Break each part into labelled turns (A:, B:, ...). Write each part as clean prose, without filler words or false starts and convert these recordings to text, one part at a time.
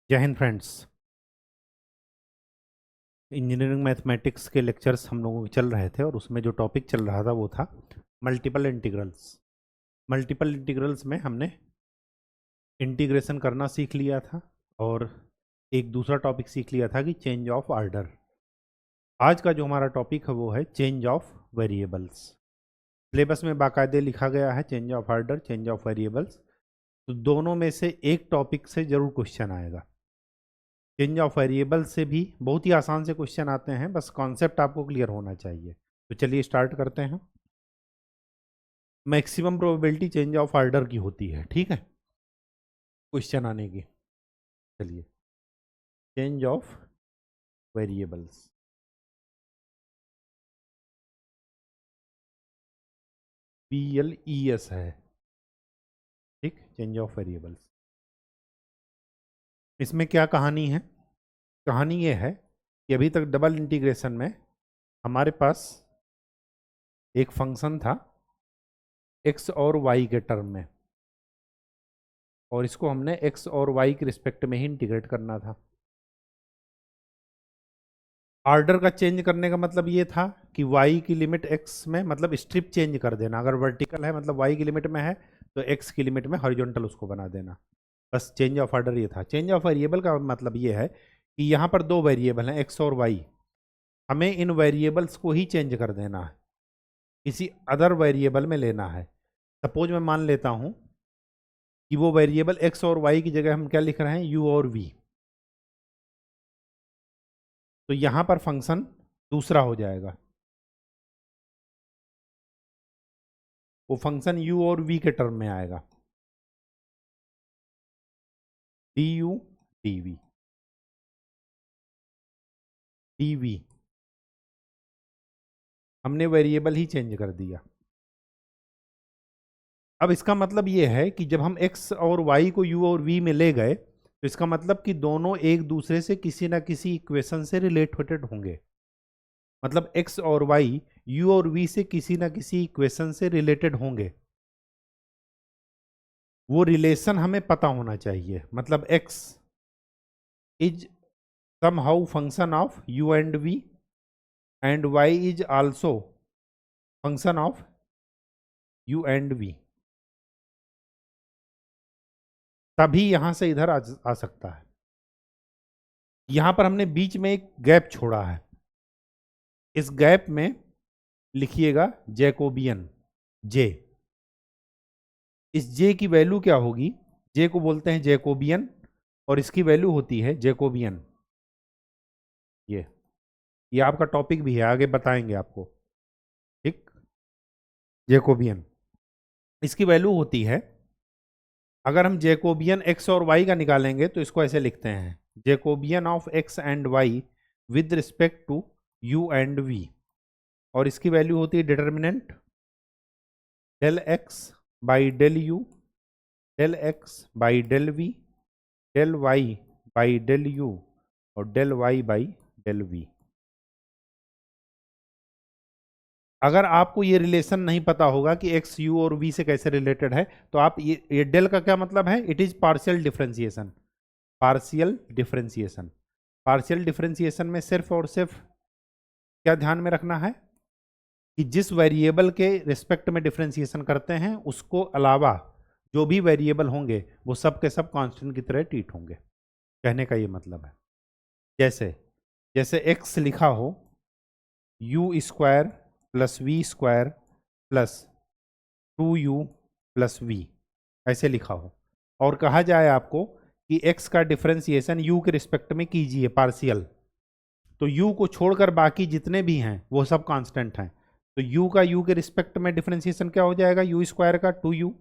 A: जय Hind friends. Engineering mathematics के lectures हम लोगों के चल रहे थे और उसमें जो टॉपिक चल रहा था वो था मल्टीपल इंटीग्रल्स। मल्टीपल इंटीग्रल्स में हमने इंटीग्रेशन करना सीख लिया था और एक दूसरा टॉपिक सीख लिया था कि चेंज ऑफ आर्डर। आज का जो हमारा टॉपिक है वो है चेंज ऑफ वेरिएबल्स। सिलेबस में बाकायदे लिखा गया है change of order, change of variables, तो दोनों में से एक टॉपिक से ज़रूर क्वेश्चन आएगा। चेंज ऑफ वेरिएबल से भी बहुत ही आसान से क्वेश्चन आते हैं, बस कॉन्सेप्ट आपको क्लियर होना चाहिए। तो चलिए स्टार्ट करते हैं। Maximum probability change of order की होती है, ठीक है, क्वेश्चन आने की। चलिए, चेंज ऑफ वेरिएबल्स, PLES है, ठीक, चेंज ऑफ वेरिएबल्स। इसमें क्या कहानी है? कहानी ये है कि अभी तक डबल इंटीग्रेशन में हमारे पास एक फंक्शन था x और y के टर्म में, और इसको हमने x और y के रिस्पेक्ट में ही इंटीग्रेट करना था। आर्डर का चेंज करने का मतलब ये था कि y की लिमिट x में, मतलब स्ट्रिप चेंज कर देना। अगर वर्टिकल है मतलब y की लिमिट में है तो x की लिमिट में हॉरिजॉन्टल उसको बना देना। बस चेंज ऑफ आर्डर ये था। चेंज ऑफ वेरिएबल का मतलब ये है कि यहाँ पर दो वेरिएबल हैं x और y, हमें इन वेरिएबल्स को ही चेंज कर देना है, किसी अदर वेरिएबल में लेना है। सपोज मैं मान लेता हूँ कि वो वेरिएबल x और y की जगह हम क्या लिख रहे हैं, u और v। तो यहाँ पर फंक्शन दूसरा हो जाएगा, वो फंक्शन u और v के टर्म में आएगा, du dv dv। हमने वेरिएबल ही चेंज कर दिया। अब इसका मतलब ये है कि जब हम x और y को u और v में ले गए तो इसका मतलब कि दोनों एक दूसरे से किसी ना किसी इक्वेशन से रिलेटेड होंगे। मतलब x और y u और v से किसी ना किसी इक्वेशन से रिलेटेड होंगे। वो रिलेशन हमें पता होना चाहिए। मतलब x is somehow function of u and v and y is also function of u and v। तभी यहां से इधर आ सकता है। यहां पर हमने बीच में एक गैप छोड़ा है, इस गैप में लिखिएगा जैकोबियन j। इस j की वैल्यू क्या होगी? j को बोलते हैं जैकोबियन और इसकी वैल्यू होती है जैकोबियन। ये आपका टॉपिक भी है, आगे बताएंगे आपको, ठीक। जैकोबियन, इसकी वैल्यू होती है, अगर हम जैकोबियन x और y का निकालेंगे तो इसको ऐसे लिखते हैं, Jacobian of x and y with respect to u and v। और इसकी वैल्यू होती है determinant del x by del u, del x by del v, del y by del u और del y by del v। अगर आपको ये relation नहीं पता होगा कि x u और v से कैसे रिलेटेड है तो आप ये डेल का क्या मतलब है? It is partial differentiation. Partial differentiation, partial differentiation में सिर्फ और सिर्फ क्या ध्यान में रखना है कि जिस वेरिएबल के रिस्पेक्ट में डिफरेंशिएशन करते हैं उसको अलावा जो भी वेरिएबल होंगे वो सब के सब कांस्टेंट की तरह ट्रीट होंगे। कहने का ये मतलब है, जैसे जैसे x लिखा हो u square plus v square plus 2u plus v, ऐसे लिखा हो, और कहा जाए आपको कि x का डिफरेंशिएशन u के रिस्पेक्ट में कीजिए पार्शियल, तो u को छोड़कर बाकी जितने भी हैं वो सब कांस्टेंट हैं। तो u का u के रिस्पेक्ट में डिफरेंशिएशन क्या हो जाएगा? u स्क्वायर का 2u,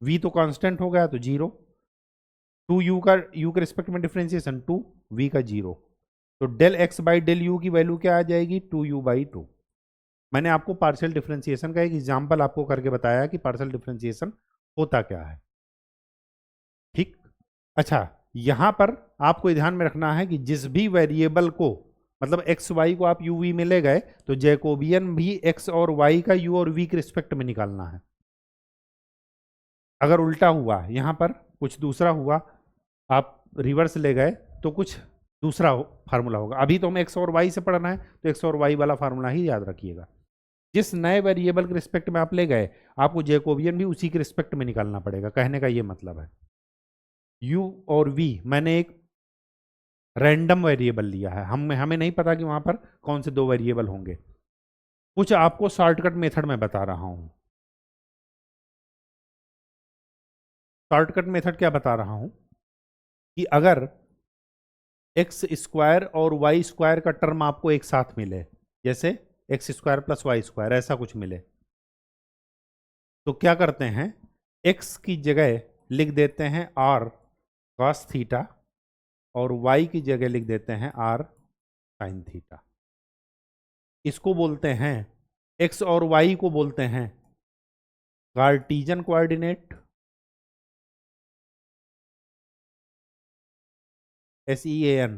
A: v तो कांस्टेंट हो गया तो 0, 2u का u के रिस्पेक्ट में डिफरेंशिएशन 2, v का 0। तो del x by del u की वैल्यू क्या आ जाएगी? 2u by 2। मैंने आपको पार्शियल डिफरेंशिएशन का एक एग्जाम्पल आपको करके बताया कि पार्शियल डिफरेंशिएशन होता क्या है, ठीक। अच्छा, यहां पर आपको ध्यान में रखना है कि जिस भी वेरिएबल को, मतलब एक्स वाई को आप यू वी में ले गए तो जैकोबियन भी एक्स और वाई का यू और वी के रिस्पेक्ट में निकालना है। अगर उल्टा हुआ, यहां पर कुछ दूसरा हुआ, आप रिवर्स ले गए तो कुछ दूसरा फार्मूला होगा। अभी तो हम एक्स और वाई से पढ़ना है, तो एक्स और वाई वाला फार्मूला ही याद रखिएगा। जिस नए वेरिएबल के रिस्पेक्ट में आप ले गए, आपको जैकोबियन भी उसी के रिस्पेक्ट में निकालना पड़ेगा, कहने का ये मतलब है। u और v मैंने एक रैंडम वेरिएबल लिया है, हमें नहीं पता कि वहां पर कौन से दो वेरिएबल होंगे। कुछ आपको शॉर्टकट मेथड में बता रहा हूं। शॉर्टकट मेथड क्या बता रहा हूं कि अगर एक्स स्क्वायर और वाई स्क्वायर का टर्म आपको एक साथ मिले, जैसे x square plus y square ऐसा कुछ मिले, तो क्या करते हैं, एक्स की जगह लिख देते हैं आर कॉस थीटा और वाई की जगह लिख देते हैं आर साइन थीटा। इसको बोलते हैं, एक्स और वाई को बोलते हैं कार्टीजन कोऑर्डिनेट, SEAN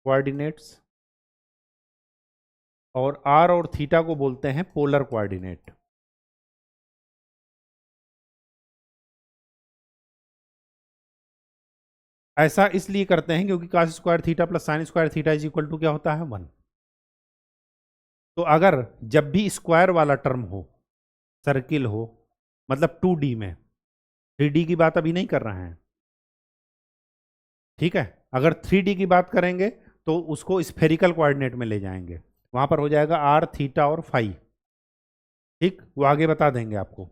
A: कोऑर्डिनेट्स, और आर और थीटा को बोलते हैं पोलर कोऑर्डिनेट। ऐसा इसलिए करते हैं क्योंकि cos square theta plus sine square theta is equal to क्या होता है, 1। तो अगर जब भी स्क्वायर वाला टर्म हो, सर्किल हो, मतलब 2D में, 3D की बात अभी नहीं कर रहे हैं, ठीक है। अगर 3D की बात करेंगे तो उसको स्फेरिकल कोऑर्डिनेट में ले जाएंगे, वहां पर हो जाएगा आर थीटा और फाई, ठीक, वो आगे बता देंगे आपको।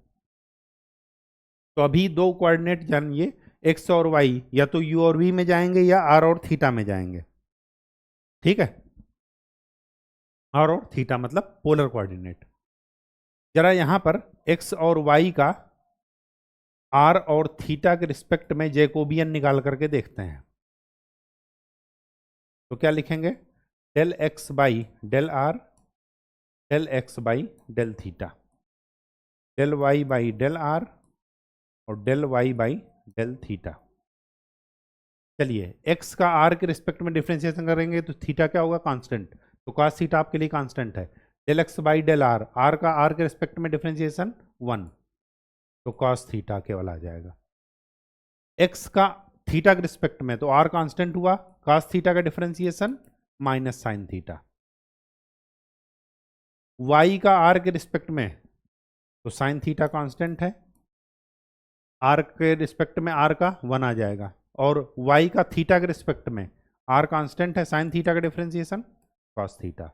A: तो अभी दो कोऑर्डिनेट जानिए, एक्स और वाई या तो यू और वी में जाएंगे या आर और थीटा में जाएंगे, ठीक है। आर और थीटा मतलब पोलर कोऑर्डिनेट। जरा यहां पर एक्स और वाई का आर और थीटा के रिस्पेक्ट में जैकोबियन निकाल करके देखते हैं। तो क्या लिखेंगे, del x by del r, del x by del theta, del y by del r और del y by del theta. चलिए एक्स का आर के रिस्पेक्ट में डिफरेंशिएशन करेंगे तो थीटा क्या होगा, कांस्टेंट, तो cos थीटा आपके लिए कांस्टेंट है। Del x by del r, r का आर के रिस्पेक्ट में डिफरेंशिएशन 1, तो cos थीटा केवल आ जाएगा। एक्स का थीटा के रिस्पेक्ट में तो आर कांस्टेंट हुआ, cos थीटा का differentiation minus sine theta. Y का आर के रिस्पेक्ट में तो साइन थीटा कांस्टेंट है, आर के रिस्पेक्ट में आर का 1 आ जाएगा, और वाई का थीटा के रिस्पेक्ट में आर कांस्टेंट है, साइन थीटा का डिफरेंशिएशन cos थीटा।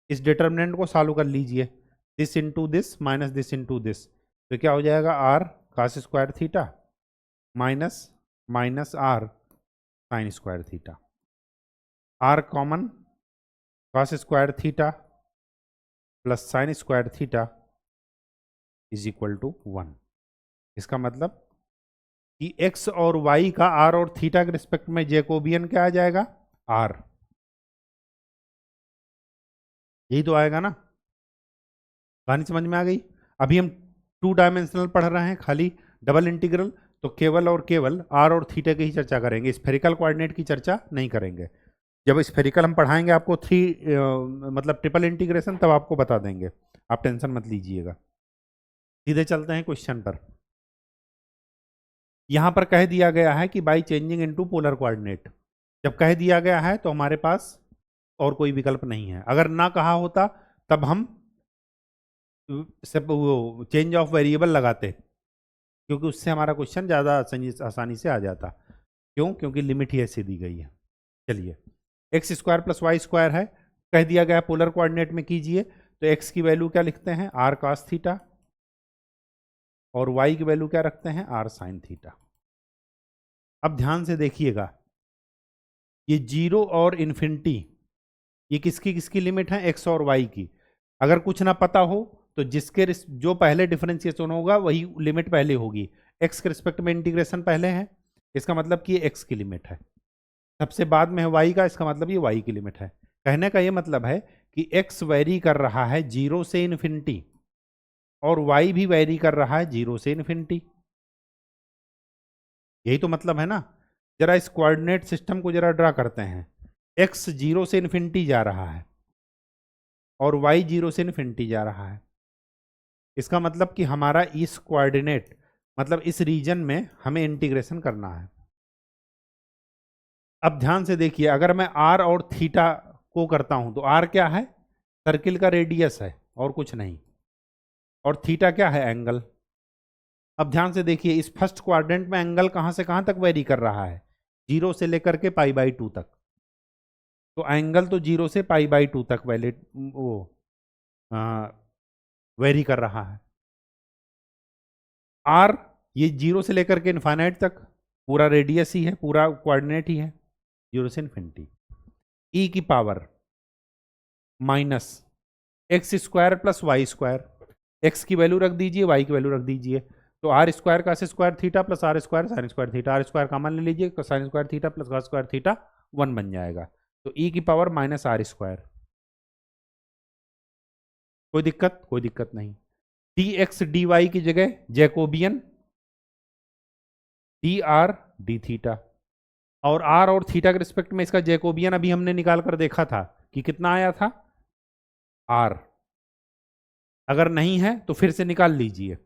A: इस डिटर्मिनेंट को सॉल्व कर लीजिए, this into this minus this into this, तो क्या हो जाएगा, r cos square theta minus minus r sine square theta. R common, cos square theta plus sine square theta is equal to 1। इसका मतलब कि एक्स और वाई का are और थीटा के रिस्पेक्ट में जैकोबियन क्या आ जाएगा, आर। यही तो आएगा ना, कहानी समझ में आ गई। अभी हम 2 डायमेंशनल पढ़ रहे हैं, खाली डबल इंटीग्रल, तो केवल और केवल आर और थीटा की ही चर्चा करेंगे, स्फेरिकल कोऑर्डिनेट की चर्चा नहीं करेंगे। जब स्फेरिकल हम पढ़ाएंगे आपको 3 मतलब ट्रिपल इंटीग्रेशन, तब आपको बता देंगे, आप टेंशन मत लीजिएगा। सीधे चलते हैं क्वेश्चन पर। यहां पर कह दिया गया है कि by changing into polar coordinate. जब कह दिया गया है तो हमारे पास और कोई विकल्प नहीं है। अगर ना कहा होता तब हम सब वो चेंज ऑफ वेरिएबल लगाते, क्योंकि उससे हमारा क्वेश्चन ज़्यादा आसानी से आ जाता। क्यों, क्योंकि लिमिट ही ऐसे दी गई है। चलिए, x square plus y square है, कह दिया गया पोलर कोऑर्डिनेट में कीजिए, तो एक्स की वैल्यू क्या लिखते हैं, आर कॉस थीटा, और वाई की वैल्यू क्या रखते हैं, आर साइन थीटा। अब ध्यान से देखिएगा, ये 0 और इन्फिनिटी, ये किसकी किसकी लिमिट है, एक्स और वाई की। अगर कुछ ना पता हो तो जो पहले डिफरेंशिएशन होगा वही लिमिट पहले होगी। एक्स के रिस्पेक्ट में इंटीग्रेशन पहले है, इसका मतलब कि ये एक्स की लिमिट है, सबसे बाद में है वाई का, इसका मतलब ये वाई की लिमिट है। कहने का ये मतलब है कि एक्स वैरी कर रहा है 0 से इन्फिनिटी, और वाई भी वैरी कर रहा है 0 से इन्फिनिटी। यही तो मतलब है ना। जरा इस कोऑर्डिनेट सिस्टम को जरा ड्रा करते हैं, एक्स 0 से इन्फिनिटी जा रहा है और वाई 0 से इन्फिनिटी जा रहा है। इसका मतलब कि हमारा इस कोऑर्डिनेट मतलब इस रीजन में हमें इंटीग्रेशन करना है। अब ध्यान से देखिए, अगर मैं आर और थीटा को करता हूं तो आर क्या है? सर्किल का रेडियस है और कुछ नहीं, और थीटा क्या है? एंगल। अब ध्यान से देखिए, इस फर्स्ट क्वाड्रेंट में एंगल कहां से कहां तक वेरी कर रहा है? 0 से लेकर के π/2 तक। तो एंगल तो 0 से π/2 तक वैलिड वो वेरी कर रहा है। आर ये 0 से लेकर के इन्फाइनाइट तक पूरा रेडियस ही है, पूरा कोऑर्डिनेट ही है, 0 से इन्फिनिटी। ई की power minus x square plus y square, x की वैल्यू रख दीजिए, वाई की वैल्यू रख दीजिए। तो आर स्क्वायर का square theta plus r square sine square theta, r square common ले लीजिए, sine square theta plus cos square theta 1 बन जाएगा। तो ई की पावर माइनस आर स्क्वायर। कोई दिक्कत? कोई दिक्कत नहीं। डी एक्स डी वाई की जगह Jacobian d r d theta, और थीटा के रिस्पेक्ट में इसका जैकोबियन अभी हमने निकाल कर देखा था कि कितना आया था? आर। अगर नहीं है तो फिर से निकाल लीजिए।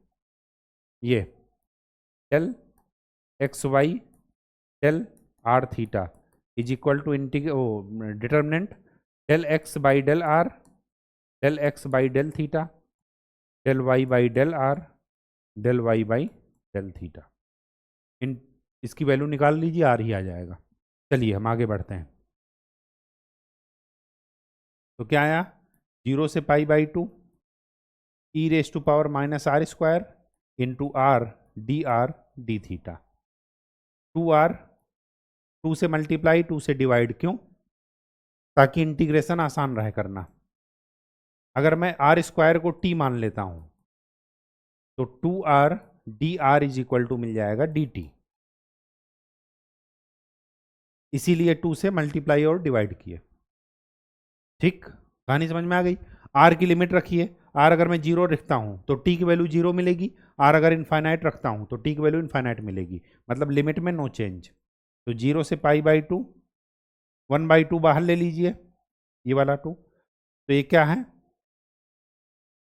A: ये del x y del r theta is equal to determinant del x by del r del x by del theta del y by del r del y by del theta. इन इसकी वैल्यू निकाल लीजिए, are ही आ जाएगा। चलिए हम आगे बढ़ते हैं। तो क्या आया? 0 से π/2 e raise to power minus r square into r d theta. 2r 2 से मल्टीप्लाई 2 से डिवाइड, क्यों? ताकि इंटीग्रेशन आसान रहे करना। अगर मैं आर स्क्वायर को t मान लेता हूं तो 2r d r is equal to मिल जाएगा dt। इसीलिए 2 से मल्टीप्लाई और डिवाइड किए। ठीक, कहानी समझ में आ गई? आर की लिमिट रखिए, आर अगर मैं 0 रखता हूं तो टी की वैल्यू 0 मिलेगी, आर अगर इनफाइनाइट रखता हूं तो टी की वैल्यू इनफाइनाइट मिलेगी, मतलब लिमिट में नो चेंज। तो 0 से π/2, 1/2 बाहर ले लीजिए, ये वाला 2, तो ये क्या है?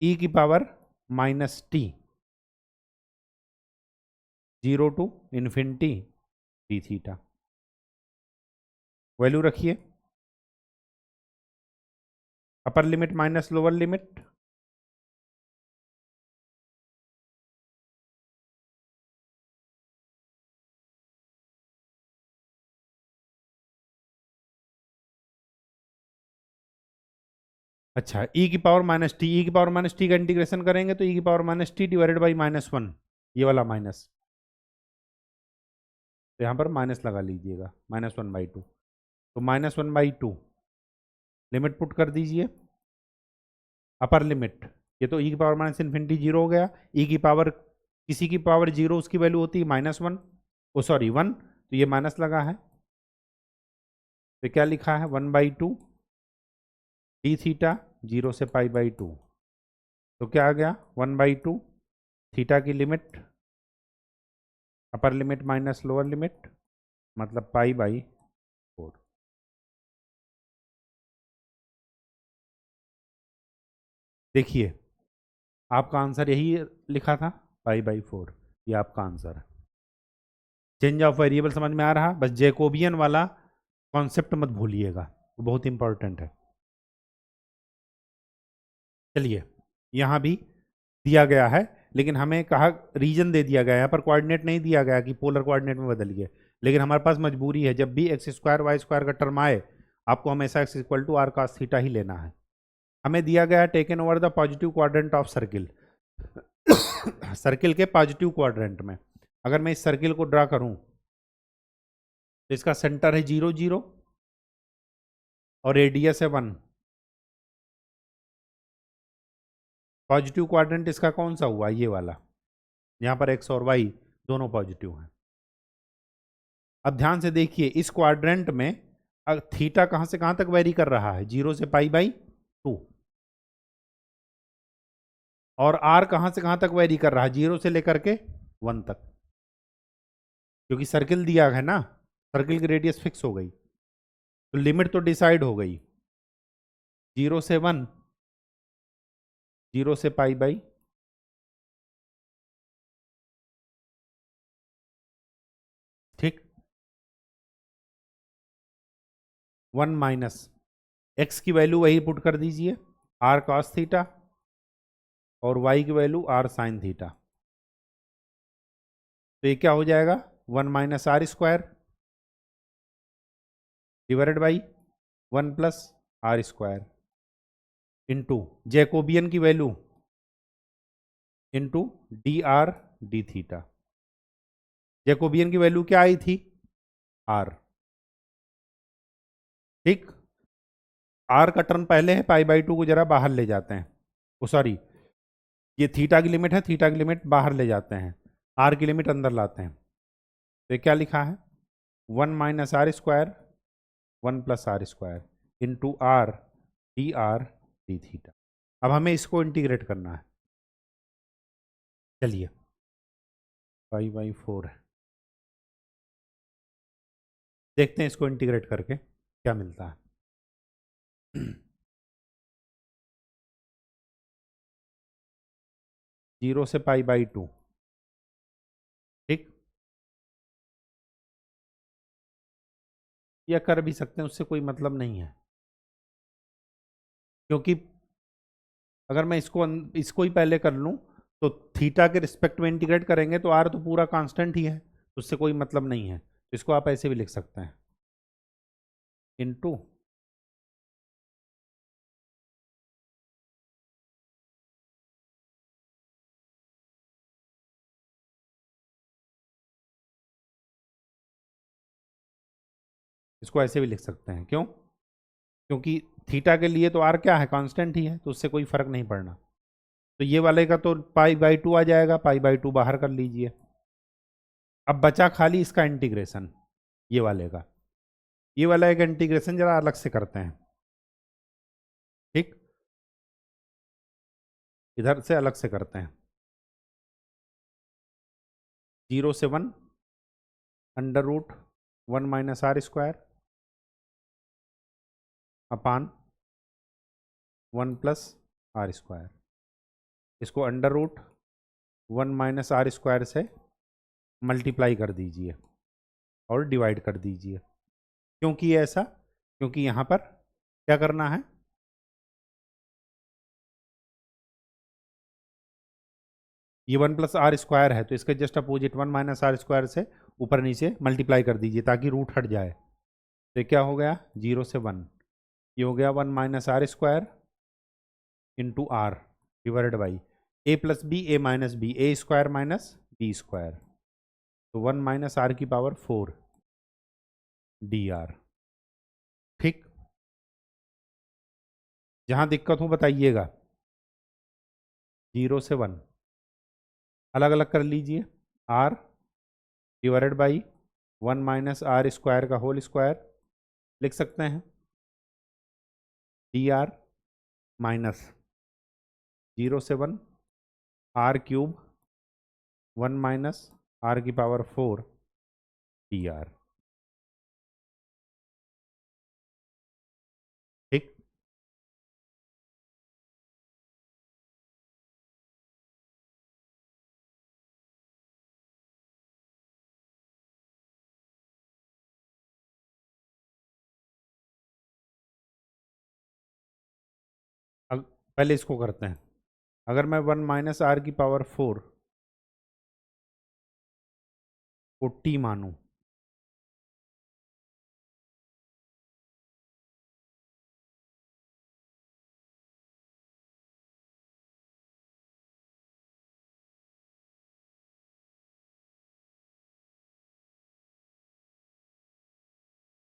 A: ई की power minus t 0 to infinity d theta. Value रखिए, upper limit minus lower limit, अच्छा ई की पावर माइनस टी, ई की पावर माइनस टी का इंटीग्रेशन करेंगे तो ई की power minus t divided by -1, ये वाला माइनस, तो यहाँ पर माइनस लगा लीजिएगा, -1/2। तो -1/2 लिमिट पुट कर दीजिए, अपर लिमिट, ये तो ई की पावर माइनस इन्फिनिटी 0 हो गया, ई की पावर किसी की पावर 0 उसकी वैल्यू होती है -1, ओ सॉरी 1, तो ये माइनस लगा है, तो क्या लिखा है? 1/2 डी थीटा 0 से π/2। तो क्या आ गया? 1/2 थीटा की लिमिट, अपर लिमिट माइनस लोअर लिमिट, मतलब π/4। देखिए आपका आंसर यही लिखा था, π/4, ये आपका आंसर है। चेंज ऑफ वेरिएबल समझ में आ रहा? बस जैकोबियन वाला कॉन्सेप्ट मत भूलिएगा, वो बहुत इंपॉर्टेंट है। चलिए, यहाँ भी दिया गया है, लेकिन हमें कहा रीजन दे दिया गया है, यहाँ पर कोऑर्डिनेट नहीं दिया गया कि पोलर कोऑर्डिनेट में बदलिए, लेकिन हमारे पास मजबूरी है, जब भी एक्स स्क्वायर वाई स्क्वायर का टर्म आए आपको हमेशा x equal to r cos theta ही लेना है। हमें दिया गया है taken over the positive quadrant of circle. Circle के पॉजिटिव क्वाड्रेंट में अगर मैं इस सर्किल को ड्रा करूं तो इसका सेंटर है 0 0 और रेडियस है 1। पॉजिटिव क्वाड्रेंट इसका कौन सा हुआ? ये वाला, यहाँ पर एक्स और वाई दोनों पॉजिटिव हैं। अब ध्यान से देखिए, इस क्वाड्रेंट में थीटा कहां से कहां तक वेरी कर रहा है? 0 से π/2। और आर कहां से कहां तक वेरी कर रहा है? 0 से लेकर के 1 तक, क्योंकि सर्किल दिया है ना, सर्किल की रेडियस फिक्स हो गई, तो लिमिट तो डिसाइड हो गई, 0 से 1, 0 से π/, ठीक। 1 माइनस एक्स की वैल्यू वही पुट कर दीजिए, आर कॉस थीटा, और वाई की वैल्यू आर साइन थीटा। तो ये क्या हो जाएगा, 1 minus r square divided by 1 plus r square into Jacobian की value into d r d theta. Jacobian की वैल्यू क्या आई थी, आर। ठीक, आर का टर्म पहले है, पाई बाई 2 को जरा बाहर ले जाते हैं, ओ सॉरी, ये थीटा की लिमिट है, थीटा की लिमिट बाहर ले जाते हैं, आर की लिमिट अंदर लाते हैं। तो ये क्या लिखा है, 1 minus r square 1 plus r square into r d theta. अब हमें इसको इंटीग्रेट करना है। चलिए, पाई बाई 4 है, देखते हैं इसको इंटीग्रेट करके क्या मिलता है। 0 से पाई बाई 2। ठीक, या कर भी सकते हैं, उससे कोई मतलब नहीं है, क्योंकि अगर मैं इसको ही पहले कर लूं तो थीटा के रिस्पेक्ट में इंटीग्रेट करेंगे तो आर तो पूरा कांस्टेंट ही है, तो उससे कोई मतलब नहीं है। तो इसको आप ऐसे भी लिख सकते हैं, इनटू इसको ऐसे भी लिख सकते हैं। क्यों, क्योंकि थीटा के लिए तो आर क्या है, कांस्टेंट ही है, तो उससे कोई फर्क नहीं पड़ना। तो ये वाले का तो पाई बाई 2 आ जाएगा, पाई बाई 2 बाहर कर लीजिए। अब बचा खाली इसका इंटीग्रेशन, ये वाले का। ये वाला एक इंटीग्रेशन जरा अलग से करते हैं। ठीक, इधर से अलग से करते हैं। 0 से 1 under root 1 minus r square upon 1 plus r square. इसको under root 1 minus r square से मल्टीप्लाई कर दीजिए और डिवाइड कर दीजिए। क्यों किए ऐसा, क्योंकि यहाँ पर क्या करना है, ये 1 प्लस आर स्क्वायर है, तो इसके just opposite 1 minus r square से ऊपर नीचे मल्टीप्लाई कर दीजिए ताकि रूट हट जाए। तो क्या हो गया, 0 से 1, ये हो गया 1 minus r square into r divided by a plus b, a minus b, a square minus b square. तो 1 माइनस आर की पावर 4 डी आर। ठीक, जहां दिक्कत हो बताइएगा। 0 से 1 अलग अलग कर लीजिए, r divided by 1 minus r square का होल स्क्वायर लिख सकते हैं, डी आर माइनस 0 से 1 आर क्यूब 1 माइनस आर की पावर 4 डी आर। ठीक, पहले इसको करते हैं। अगर मैं 1 माइनस आर की पावर 4 को टी मानूं,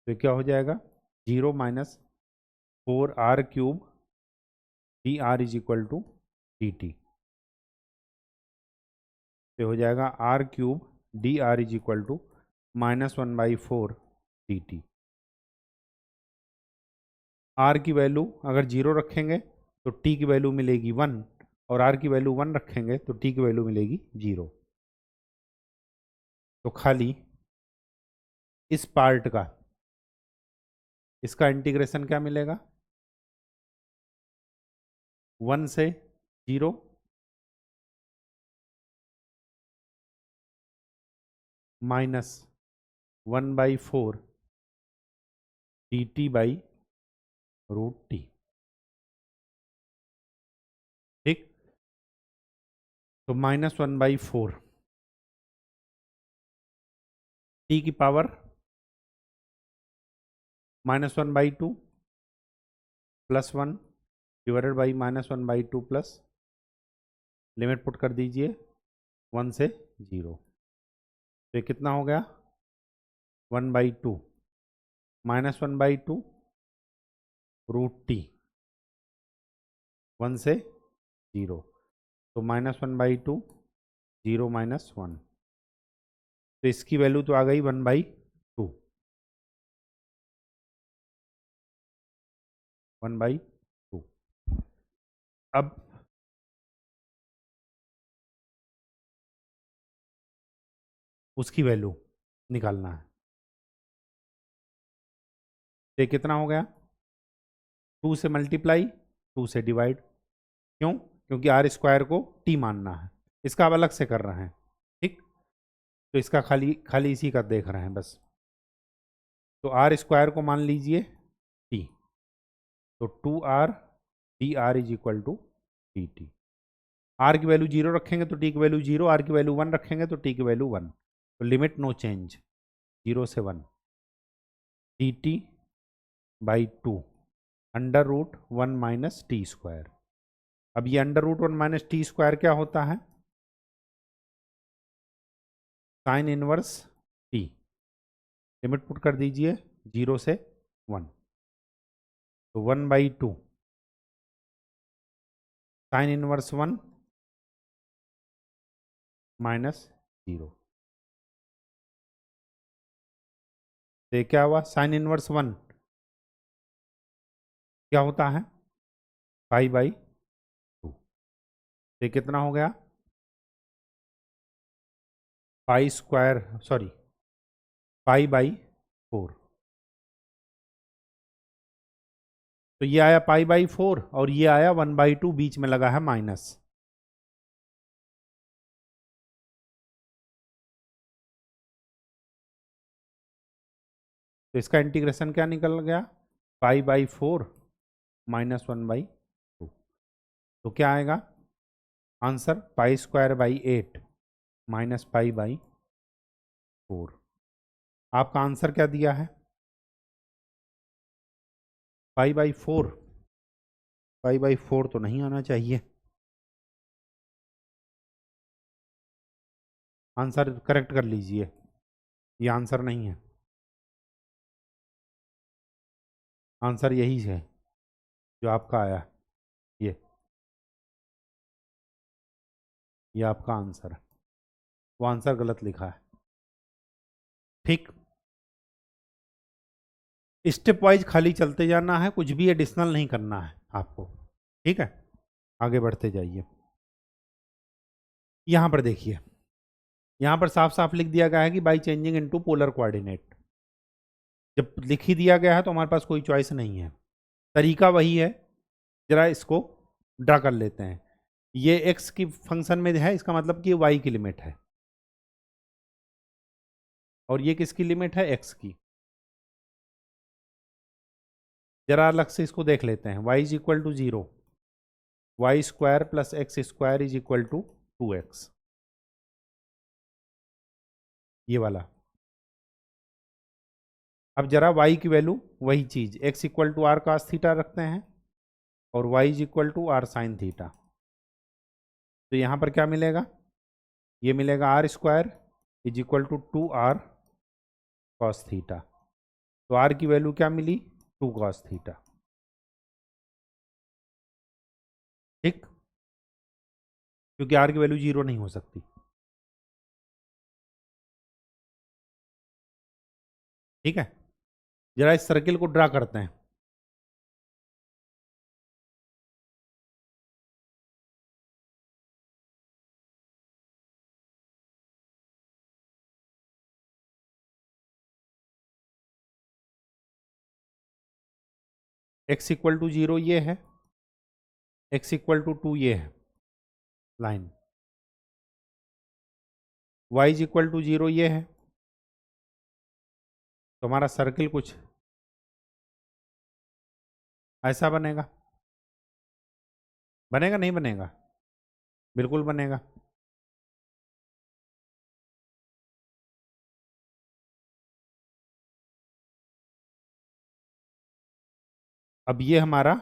A: तो क्या हो जाएगा, 0 minus 4 r cube d r is equal to d t. तो हो जाएगा r cube d r is equal to -1/4 d t. R की वैल्यू अगर 0 रखेंगे तो टी की वैल्यू मिलेगी 1, और आर की वैल्यू 1 रखेंगे तो टी की वैल्यू मिलेगी 0। तो खाली इस पार्ट का, इसका इंटीग्रेशन क्या मिलेगा, 1 से 0 -1/4 dt बाई रूट टी। ठीक, तो -1/4 टी की power -1/2 +1 divided by -1/2 plus limit put कर दीजिए 1 से 0। तो ये कितना हो गया 1/2 -1/2 रूट टी 1 से 0। तो -1/2 0 -1, तो इसकी वैल्यू तो आ गई 1/2 1/2। अब उसकी वैल्यू निकालना है। तो ये कितना हो गया 2 से मल्टीप्लाई 2 से डिवाइड। क्यों? क्योंकि आर स्क्वायर को टी मानना है, इसका आप अलग से कर रहे हैं। ठीक, तो इसका खाली खाली इसी का देख रहे हैं बस। तो आर स्क्वायर को मान लीजिए टी, तो 2r dr is equal to dt। R की वैल्यू 0 रखेंगे तो टी की वैल्यू 0, आर की वैल्यू 1 रखेंगे तो टी की वैल्यू 1। तो लिमिट नो चेंज 0 से 1 dt by 2 √1 minus T square. अब ये √1 माइनस टी स्क्वायर क्या होता है sine inverse T. Limit put कर दीजिए 0 से 1, तो 1/2 साइन इनवर्स 1 माइनस 0। तो क्या हुआ साइन इनवर्स 1 क्या होता है π/2। ये कितना हो गया पाई स्क्वायर सॉरी π/4। तो ये आया π/4 और ये आया 1/2, बीच में लगा है माइनस। तो इसका इंटीग्रेशन क्या निकल गया π/4 -1/2। तो क्या आएगा आंसर π²/8 -π/4। आपका आंसर क्या दिया है π/4। π/4 तो नहीं आना चाहिए, आंसर करेक्ट कर लीजिए, ये आंसर नहीं है, आंसर यही है जो आपका आया। ये ये आपका आंसर है, वो आंसर गलत लिखा है। ठीक, स्टेप वाइज खाली चलते जाना है, कुछ भी एडिशनल नहीं करना है आपको। ठीक है, आगे बढ़ते जाइए। यहां पर देखिए, यहां पर साफ साफ लिख दिया गया है कि by changing into polar coordinate. जब लिख ही दिया गया है तो हमारे पास कोई चॉइस नहीं है, तरीका वही है। जरा इसको ड्रा कर लेते हैं। ये एक्स की फंक्शन में है, इसका मतलब कि वाई की लिमिट है, और ये किसकी लिमिट है एक्स की। जरा अलग से इसको देख लेते हैं। y is equal to 0, y square plus x square is equal to 2x, ये वाला। अब जरा y की वैल्यू वही चीज x equal to r cos theta रखते हैं और y is equal to r sine theta. तो यहां पर क्या मिलेगा, ये मिलेगा r square is equal to 2r cos theta. तो r की वैल्यू क्या मिली 2 कॉस थीटा। ठीक, क्योंकि r की वैल्यू 0 नहीं हो सकती। ठीक है, जरा इस सर्किल को ड्रा करते हैं। x इक्वल टू 0 ये है, x इक्वल टू 2 ये है line, y is equal to 0 ये है। तो हमारा सर्किल कुछ ऐसा बनेगा, बनेगा नहीं बनेगा? बिल्कुल बनेगा। अब ये हमारा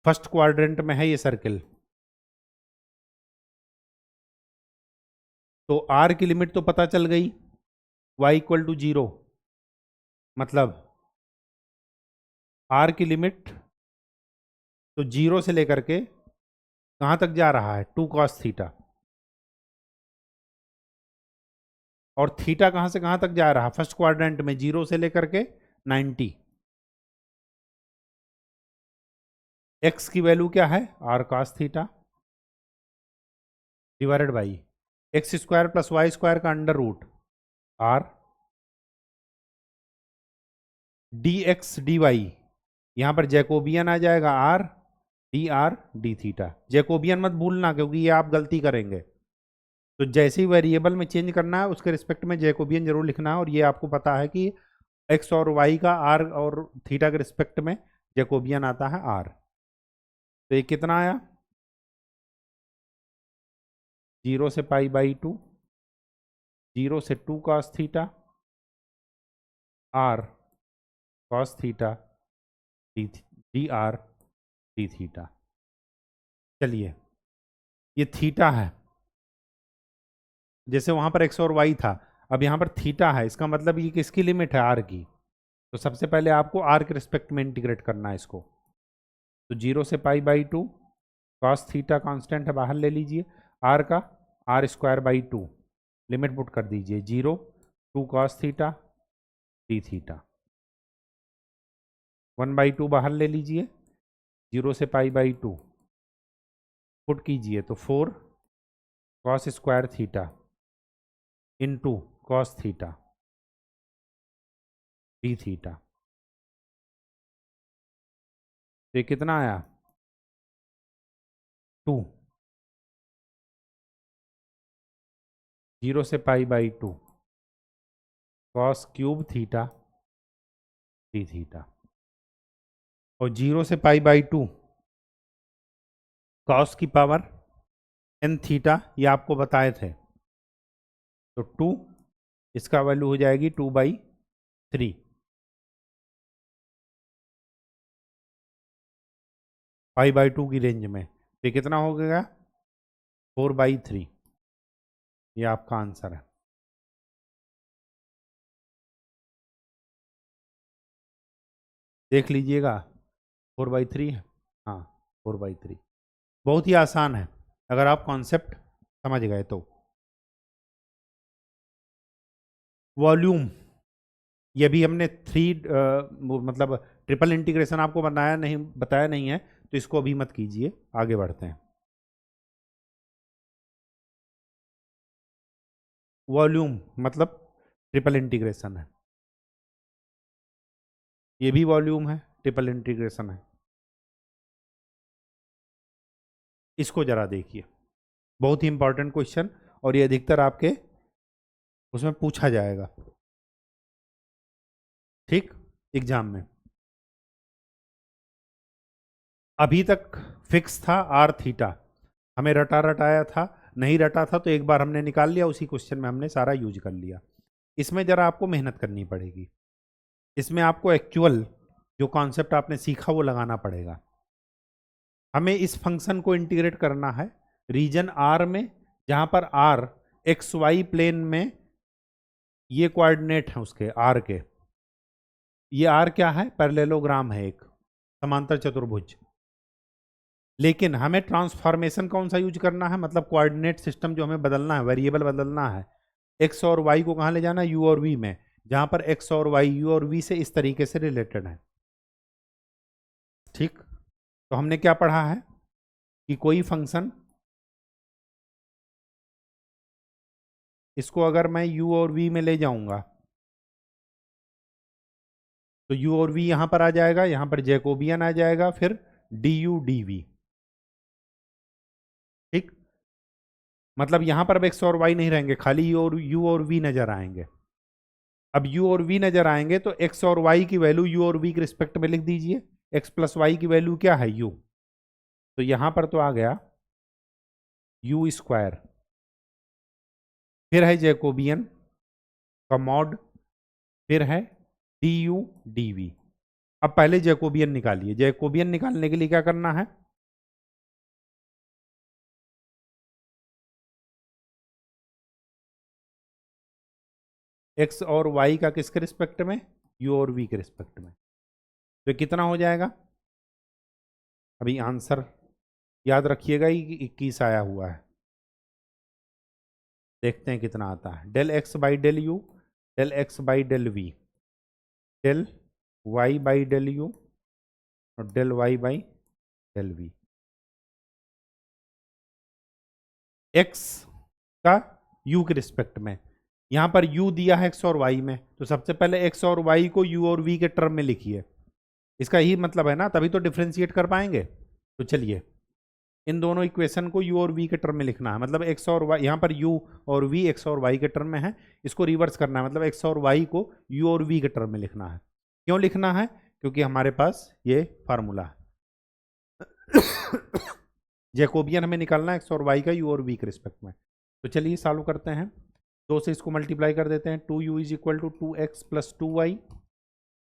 A: फर्स्ट क्वाड्रेंट में है ये सर्किल, तो आर की लिमिट तो पता चल गई, y इक्वल टू 0, मतलब आर की लिमिट तो 0 से लेकर के कहाँ तक जा रहा है, 2 cos थीटा, और थीटा कहाँ से कहाँ तक जा रहा है फर्स्ट क्वाड्रेंट में, 0 से लेकर के 90। x की वैल्यू क्या है, r cos theta divided by x square plus y square का under root r dx dy, यहां पर जैकोबियन आ जाएगा r dr d theta. Jacobian मत भूलना क्योंकि ये आप गलती करेंगे, तो जैसे ही वेरिएबल में चेंज करना है उसके रिस्पेक्ट में जैकोबियन जरूर लिखना है, और ये आपको पता है कि एक्स और वाई का आर और थीटा के रिस्पेक्ट में जैकोबियन आता है आर। तो ये कितना आया, 0 से पाई बाई 2, 0 से 2 cos theta, r cos theta d r d theta. चलिए ये थीटा है, जैसे वहां पर एक्स और वाई था, अब यहां पर थीटा है, इसका मतलब ये किसकी लिमिट है, आर की। तो सबसे पहले आपको आर के रिस्पेक्ट में इंटीग्रेट करना है इसको, तो 0 से pi by 2, cos theta constant है बाहर ले लीजिए, आर का r square by 2, limit put कर दीजिए 0, 2 cos थीटा डी थीटा, 1/2 बाहर ले लीजिए, 0 से पाई बाई 2 पुट कीजिए तो 4 cos square theta into cos theta D theta. तो ये कितना आया, 2, 0 से pi by 2 cos cube theta D theta, और 0 से पाई बाई 2 cos की पावर n थीटा, ये आपको बताए थे, तो 2, इसका वैल्यू हो जाएगी 2/3, पाई बाई 2 की रेंज में, तो ये कितना हो गया 4/3, ये आपका आंसर है। देख लीजिएगा 4/3 है, हाँ 4/3, बहुत ही आसान है अगर आप कॉन्सेप्ट समझ गए तो। वॉल्यूम, ये भी हमने मतलब ट्रिपल इंटीग्रेशन आपको बताया नहीं है, तो इसको अभी मत कीजिए, आगे बढ़ते हैं। वॉल्यूम मतलब ट्रिपल इंटीग्रेशन है, ये भी वॉल्यूम है, ट्रिपल इंटीग्रेशन है। इसको जरा देखिए, बहुत ही इंपॉर्टेंट क्वेश्चन, और ये अधिकतर आपके उसमें पूछा जाएगा, ठीक, एग्जाम में। अभी तक फिक्स था आर थीटा, हमें रटाया था, नहीं रटा था तो एक बार हमने निकाल लिया, उसी क्वेश्चन में हमने सारा यूज कर लिया। इसमें जरा आपको मेहनत करनी पड़ेगी, इसमें आपको एक्चुअल जो कॉन्सेप्ट आपने सीखा वो लगाना पड़ेगा। हमें इस फंक्शन को इंटीग्रेट करना है रीजन आर में, जहां पर आर एक्स वाई प्लेन में ये कोऑर्डिनेट है उसके आर के, ये आर क्या है, पैरेललोग्राम है, एक समांतर चतुर्भुज। लेकिन हमें ट्रांसफॉर्मेशन कौन सा यूज करना है, मतलब कोऑर्डिनेट सिस्टम जो हमें बदलना है, वेरिएबल बदलना है, एक्स और वाई को कहाँ ले जाना है, यू और वी में, जहां पर एक्स और वाई यू और वी से इस तरीके से रिलेटेड है, ठीक। तो हमने क्या पढ़ा है कि कोई फंक्शन, इसको अगर मैं u और v में ले जाऊंगा तो u और v यहां पर आ जाएगा, यहां पर जैकोबियन आ जाएगा, फिर du dv, ठीक। मतलब यहां पर अब x और y नहीं रहेंगे, खाली u और v नजर आएंगे। अब u और v नजर आएंगे तो x और y की वैल्यू u और v के रिस्पेक्ट में लिख दीजिए। x प्लस वाई की वैल्यू क्या है u, तो यहां पर तो आ गया u स्क्वायर, फिर है जैकोबियन का मॉड, फिर है डी यू डी वी। अब पहले जैकोबियन निकालिए। जैकोबियन निकालने के लिए क्या करना है, एक्स और वाई का किसके रिस्पेक्ट में, यू और वी के रिस्पेक्ट में। तो कितना हो जाएगा, अभी आंसर याद रखिएगा ही 21 आया हुआ है। देखते हैं कितना आता है। Del x by del u, del x by del v, del y by del u और del y by del v. X का यू के रिस्पेक्ट में, यहां पर u दिया है एक्स और वाई में, तो सबसे पहले एक्स और वाई को u और v के टर्म में लिखिए। इसका ही मतलब है ना, तभी तो डिफ्रेंशिएट कर पाएंगे। तो चलिए इन दोनों इक्वेशन को u और v के टर्म में लिखना है। मतलब x और y, यहाँ पर u और v x और y के टर्म में है, इसको रिवर्स करना है। मतलब x और y को u और v के टर्म में लिखना है। क्यों लिखना है, क्योंकि हमारे पास ये फार्मूला है। जैकोबियन हमें निकालना है x और y का u और v के रिस्पेक्ट में। तो चलिए सॉल्व करते हैं। 2 से इसको मल्टीप्लाई कर देते हैं। 2u is equal to 2x plus 2y,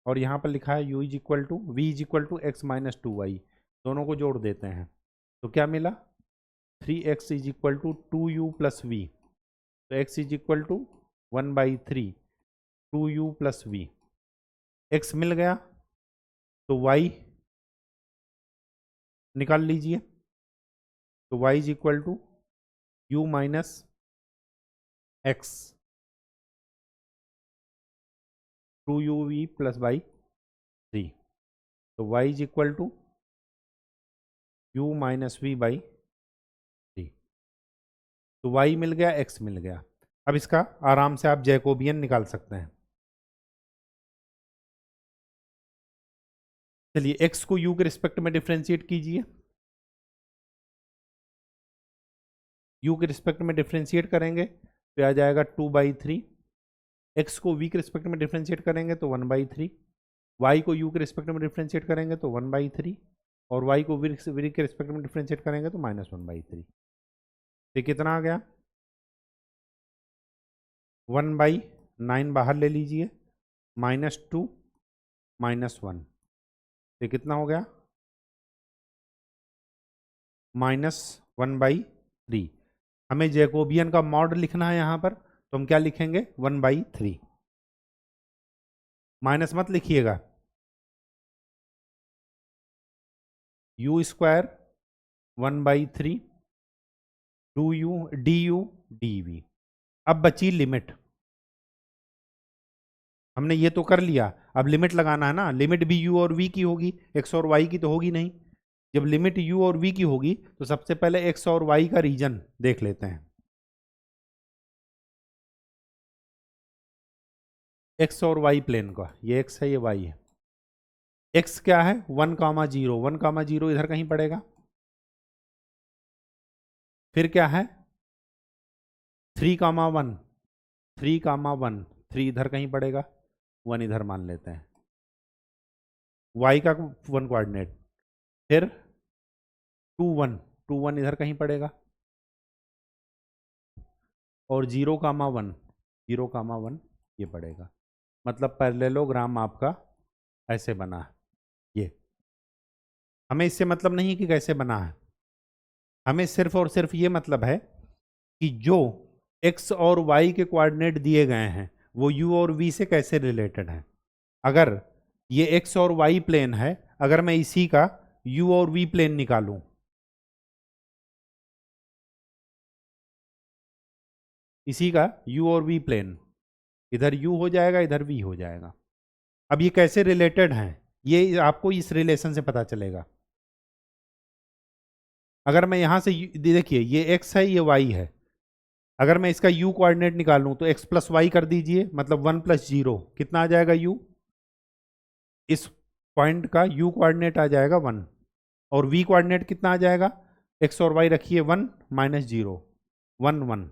A: और यहाँ पर लिखा है u is equal to v is equal to x minus 2y। दोनों को जोड़ देते हैं तो क्या मिला, 3x is equal to 2u plus v। तो x is equal to 1/3 2u plus v। x मिल गया तो y निकाल लीजिए। तो y is equal to u minus x 2uv plus by 3। तो y is equal to u minus v by 3। तो y मिल गया, x मिल गया। अब इसका आराम से आप जैकोबियन निकाल सकते हैं। चलिए x को u के रिस्पेक्ट में डिफ्रेंशिएट कीजिए। u के रिस्पेक्ट में डिफ्रेंशिएट करेंगे तो आ जाएगा 2/3। x को v के रिस्पेक्ट में डिफ्रेंशिएट करेंगे तो 1/3। y को u के रिस्पेक्ट में डिफ्रेंशिएट करेंगे तो 1/3, और y को v के रिस्पेक्ट में डिफ्रेंशिएट करेंगे तो -1/3। तो कितना आ गया, 1/9 बाहर ले लीजिए, -2 -1। तो कितना हो गया, -1/3। हमें जैकोबियन का मॉड लिखना है यहाँ पर, तो हम क्या लिखेंगे, 1/3। माइनस मत लिखिएगा, u square 1/3 2u du dv। अब बची लिमिट, हमने ये तो कर लिया, अब लिमिट लगाना है ना। लिमिट भी u और v की होगी, x और y की तो होगी नहीं। जब लिमिट u और v की होगी तो सबसे पहले x और y का रीजन देख लेते हैं। x और y प्लेन का, ये x है ये y है। x क्या है, 1,0 1,0 इधर कहीं पड़ेगा। फिर क्या है 3,1 3,1 3 इधर कहीं पड़ेगा, 1 इधर मान लेते हैं। y का 1 कोऑर्डिनेट, फिर 2,1 इधर कहीं पड़ेगा, और 0,1 0,1 ये पड़ेगा। मतलब पैरेललोग्राम आपका ऐसे बना है। ये हमें इससे मतलब नहीं कि कैसे बना है, हमें सिर्फ और सिर्फ ये मतलब है कि जो x और y के कोऑर्डिनेट दिए गए हैं वो u और v से कैसे रिलेटेड हैं। अगर ये x और y प्लेन है, अगर मैं इसी का u और v प्लेन निकालूं, इसी का u और v प्लेन, इधर u हो जाएगा इधर v हो जाएगा। अब ये कैसे रिलेटेड हैं, ये आपको इस रिलेशन से पता चलेगा। अगर मैं यहां से देखिए ये x है ये y है, अगर मैं इसका u कोऑर्डिनेट निकालूं तो x प्लस वाई कर दीजिए, मतलब 1 + 0 कितना आ जाएगा u, इस पॉइंट का u कोऑर्डिनेट आ जाएगा 1, और v कोऑर्डिनेट कितना आ जाएगा, x और y रखिए 1 - 0 1 1।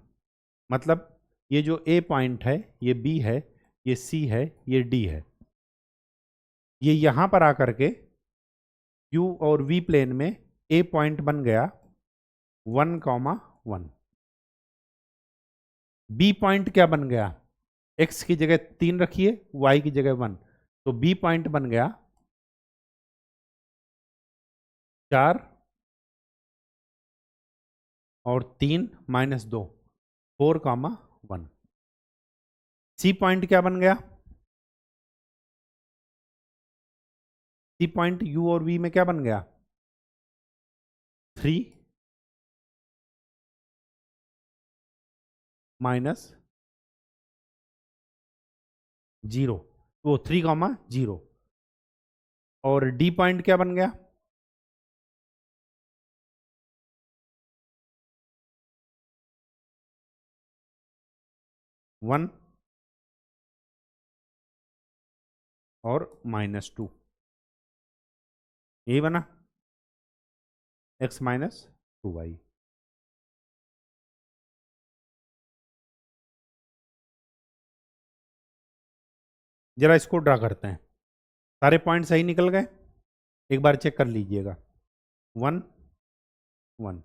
A: मतलब ये जो a पॉइंट है ये b है, ये सी है, ये डी है। ये यहां पर आकर के यू और वी प्लेन में ए पॉइंट बन गया 1,1। बी पॉइंट क्या बन गया? एक्स की जगह 3 रखिए, वाई की जगह 1, तो बी पॉइंट बन गया 4 और 3 -2, 4,1। सी पॉइंट क्या बन गया? सी पॉइंट यू और वी में क्या बन गया? 3 -0, वो 3,0। और डी पॉइंट क्या बन गया? 1 और -2, यही बना x - 2y। जरा इसको ड्रा करते हैं। सारे पॉइंट सही निकल गए? एक बार चेक कर लीजिएगा। 1 1।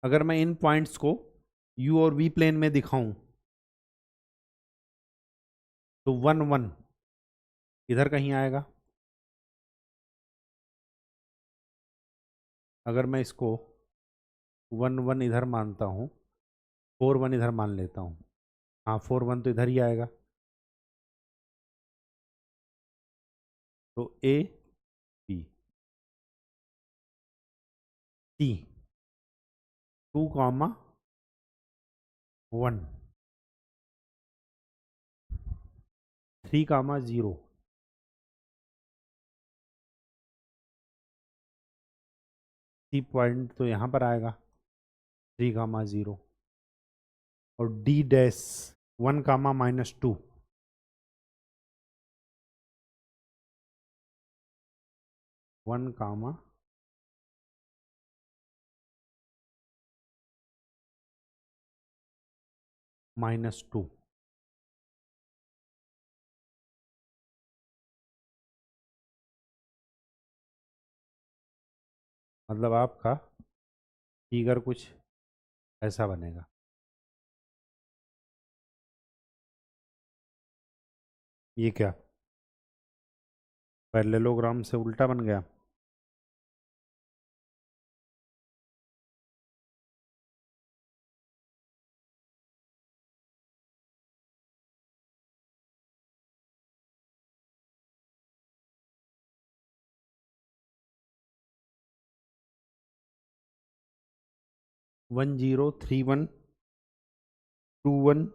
A: अगर मैं इन पॉइंट्स को u और v प्लेन में दिखाऊं तो 1 1 इधर कहीं आएगा। अगर मैं इसको 1 1 इधर मानता हूं, 4 1 इधर मान लेता हूं, हाँ 4 1 तो इधर ही आएगा। तो A B C 2,1 3,0। C point तो यहाँ पर आएगा 3,0। और डी डैश 1, -2, 1, -2। मतलब आपका फिगर कुछ ऐसा बनेगा। ये क्या पैरेललोग्राम से उल्टा बन गया? वन 0 3 1 2 1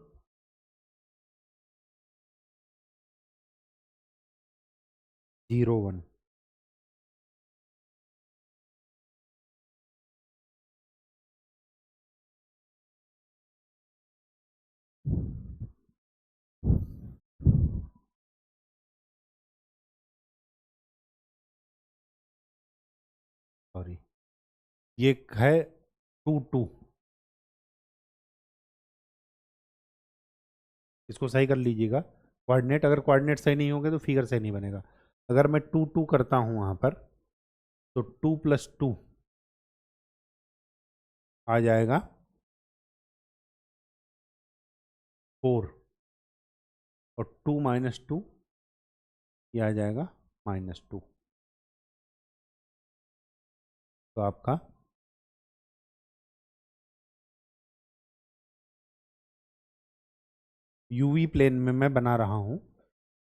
A: 0 1। सॉरी, ये है 2 2। इसको सही कर लीजिएगा। कोऑर्डिनेट, अगर कोऑर्डिनेट सही नहीं होंगे तो फिगर सही नहीं बनेगा। अगर मैं 2 2 करता हूं वहां पर, तो 2 + 2 आ जाएगा 4, और 2 - 2 ये आ जाएगा -2। तो आपका यूवी प्लेन में मैं बना रहा हूं।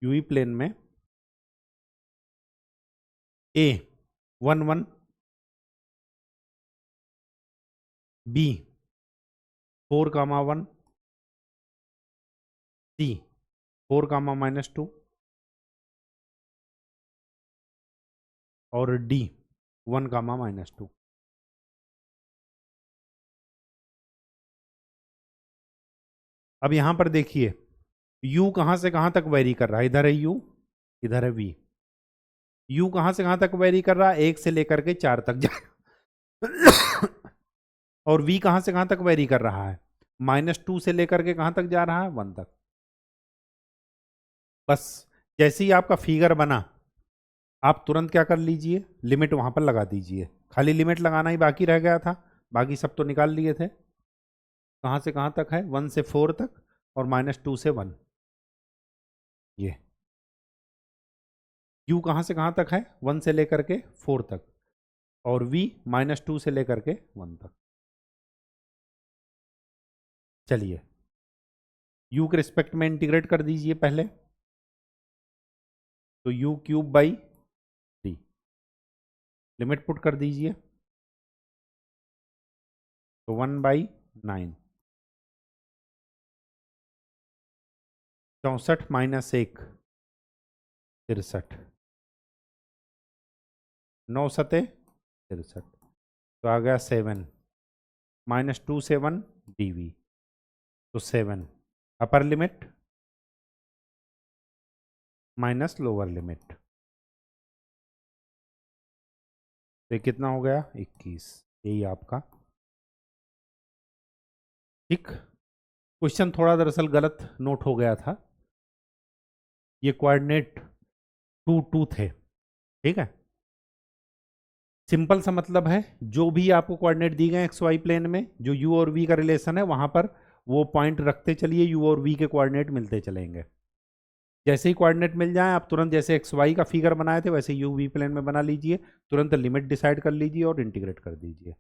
A: यूवी प्लेन में ए 1 1, बी 4,1, C 4,-2 और D 1,-2। अब यहां पर देखिए U कहां से कहां तक वेरी कर रहा है, इधर है U, इधर है V। U कहां से कहां तक वेरी कर रहा है, 1 से लेकर के 4 तक जा और V कहां से कहां तक वेरी कर रहा है, -2 से लेकर के कहां तक जा रहा है, 1 तक। बस जैसे ही आपका फिगर बना आप तुरंत क्या कर लीजिए, लिमिट वहां पर लगा दीजिए। खाली लिमिट लगाना ही बाकी रह गया था, बाकी सब तो निकाल लिए थे। कहां से कहां तक है, 1 से 4 तक और -2 से 1। ये U कहां से कहां तक है, 1 से लेकर के 4 तक और V -2 से लेकर के 1 तक। चलिए U के रिस्पेक्ट में इंटीग्रेट कर दीजिए पहले, तो U³/3 लिमिट पुट कर दीजिए, तो 1/9। 64 - 1 63, 9 सते 63, तो आ गया 7, -2 से 1 dV, तो 7 अपर लिमिट माइनस लोअर लिमिट, तो कितना हो गया 21। यही आपका ठीक। क्वेश्चन थोड़ा दरअसल गलत नोट हो गया था, ये कोऑर्डिनेट 2 2 थे, ठीक है। सिंपल सा मतलब है, जो भी आपको कोऑर्डिनेट दी गए एक्स वाई प्लेन में, जो यू और वी का रिलेशन है वहां पर वो पॉइंट रखते चलिए, यू और वी के कोऑर्डिनेट मिलते चलेंगे। जैसे ही कोऑर्डिनेट मिल जाए आप तुरंत, जैसे एक्स वाई का फिगर बनाए थे वैसे यू वी प्लेन में बना लीजिए, तुरंत लिमिट डिसाइड कर लीजिए और इंटीग्रेट कर दीजिए।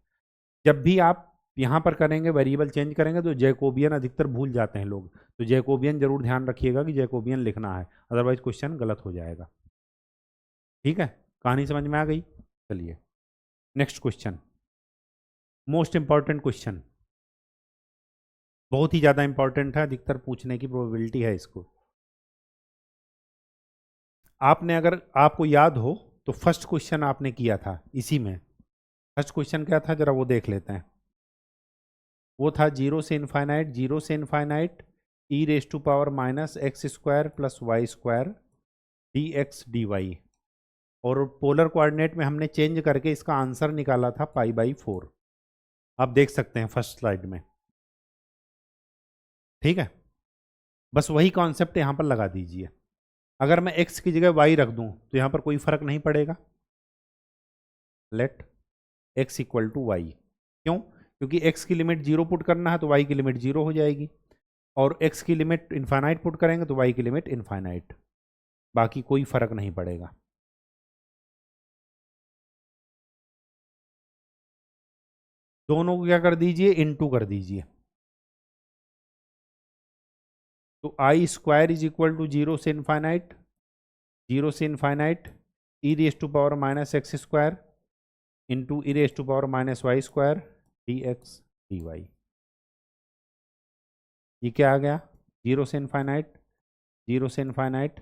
A: जब भी आप यहाँ पर करेंगे, वेरिएबल चेंज करेंगे, तो जैकोबियन अधिकतर भूल जाते हैं लोग, तो जैकोबियन जरूर ध्यान रखिएगा कि जैकोबियन लिखना है, अदरवाइज क्वेश्चन गलत हो जाएगा। ठीक है, कहानी समझ में आ गई। चलिए next question, most important question, बहुत ही ज़्यादा इंपॉर्टेंट है, अधिकतर पूछने की प्रोबेबिलिटी है इसको। आपने अगर आपको याद हो तो फर्स्ट क्वेश्चन आपने किया था इसी में, फर्स्ट क्वेश्चन क्या था जरा वो देख लेते हैं। वो था 0 से इनफाइनाइट, 0 से infinite e⁻⁻x² + y² dx dy, और पोलर कोऑर्डिनेट में हमने चेंज करके इसका आंसर निकाला था π/4। आप देख सकते हैं फर्स्ट स्लाइड में, ठीक है। बस वही कॉन्सेप्ट यहां पर लगा दीजिए। अगर मैं x की जगह y रख दूं तो यहां पर कोई फर्क नहीं पड़ेगा। लेट x = y, क्यों? क्योंकि x की लिमिट 0 पुट करना है तो y की लिमिट 0 हो जाएगी, और x की लिमिट इनफाइनाइट पुट करेंगे तो y की लिमिट इनफाइनाइट, बाकी कोई फर्क नहीं पड़ेगा। दोनों को क्या कर दीजिए, इनटू कर दीजिए, तो i² = 0 से इनफाइनाइट, 0 से infinite e⁻⁻x² into e⁻⁻y² dx dy। ये क्या आ गया, 0 से इनफाइनाइट, 0 से infinite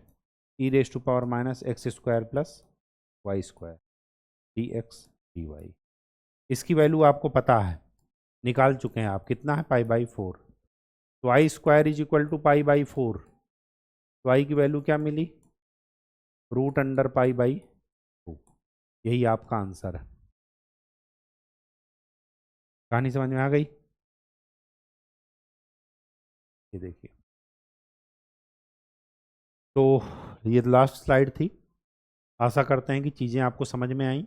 A: e⁻⁻x² + y² dx dy। इसकी वैल्यू आपको पता है, निकाल चुके हैं आप, कितना है π/4, तो i² = π/4, तो i की वैल्यू क्या मिली, √π/2। यही आपका आंसर है। कहानी समझ में आ गई। ये देखिए, तो ये लास्ट स्लाइड थी, आशा करते हैं कि चीज़ें आपको समझ में आई।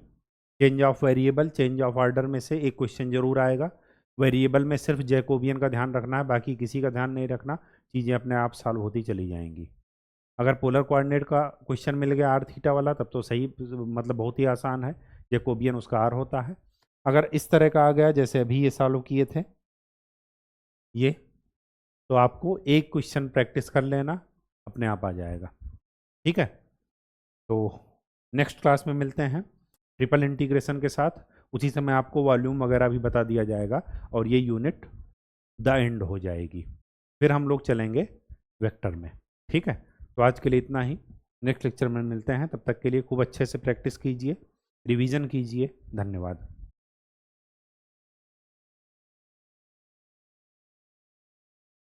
A: Change of variable, change of order में से एक क्वेश्चन जरूर आएगा। वेरिएबल में सिर्फ जैकोबियन का ध्यान रखना है, बाकी किसी का ध्यान नहीं रखना, चीज़ें अपने आप सॉल्व होती चली जाएंगी। अगर पोलर कोऑर्डिनेट का क्वेश्चन मिल गया r θ वाला, तब तो सही, मतलब बहुत ही आसान है, जैकोबियन उसका r होता है। अगर इस तरह का आ गया जैसे अभी ये सॉल्व किए थे ये, तो आपको एक क्वेश्चन प्रैक्टिस कर लेना, अपने आप आ जाएगा। ठीक है, तो नेक्स्ट क्लास में मिलते हैं ट्रिपल इंटीग्रेशन के साथ, उसी समय आपको वॉल्यूम वगैरह भी बता दिया जाएगा और ये यूनिट द एंड हो जाएगी। फिर हम लोग चलेंगे वेक्टर में। ठीक है, तो आज के लिए इतना ही। नेक्स्ट लेक्चर में मिलते हैं, तब तक के लिए खूब अच्छे से प्रैक्टिस कीजिए, रिवीजन कीजिए। धन्यवाद।